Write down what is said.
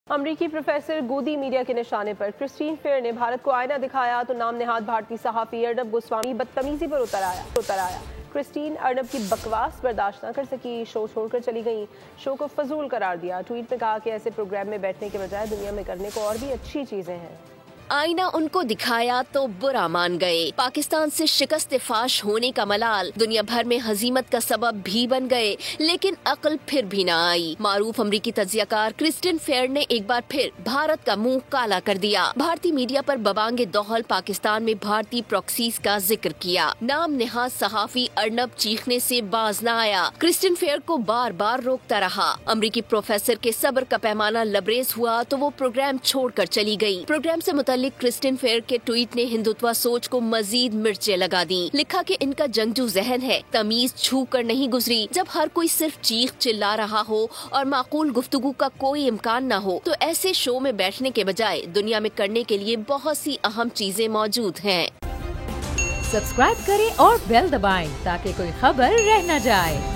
امریکی professor گودی media کے نشانے پر Christine fair نے بھارت کو آئینہ دکھایا تو نام نہاد بھارتی صحافی ارنب گوسوامی بدتمیزی پر اتر آیا۔ کرسٹین ارنب کی بکواس برداشت نہ کر سکی، شو چھوڑ کر چلی گئیں، شو کو فضول قرار دیا۔ ٹویٹ میں کہا کہ ایسے پروگرام میں بیٹھنے کے بجائے دنیا میں کرنے کو اور بھی اچھی چیزیں ہیں۔ آئینہ ان کو دکھایا تو برا مان گئے۔ پاکستان سے شکست فاش ہونے کا ملال دنیا بھر میں ہزیمت کا سبب بھی بن گئے، لیکن عقل پھر بھی نہ آئی۔ معروف امریکی تجزیہ کار کرسٹین فیئر نے ایک بار پھر بھارت کا منہ کالا کر دیا۔ بھارتی میڈیا پر ببانگ دوحل پاکستان میں بھارتی پراکسیز کا ذکر کیا۔ نام نہاد صحافی ارنب چیخنے سے باز نہ آیا۔ کرسٹین فیئر کو بار بار روکتا رہا۔ امریکی پروفیسر کے صبر کا پیمانہ لبریز ہوا تو وہ پروگرام چھوڑ کر چلی گئی۔ پروگرام سے متعلق کرسٹین فیئر کے ٹویٹ نے ہندوتوا سوچ کو مزید مرچیں لگا دیں۔ لکھا کہ ان کا جنگجو ذہن ہے، تمیز چھو کر نہیں گزری۔ جب ہر کوئی صرف چیخ چلا رہا ہو اور معقول گفتگو کا کوئی امکان نہ ہو تو ایسے شو میں بیٹھنے کے بجائے دنیا میں کرنے کے لیے بہت سی اہم چیزیں موجود ہیں۔ سبسکرائب کریں اور بیل دبائیں تاکہ کوئی خبر رہ نہ جائے۔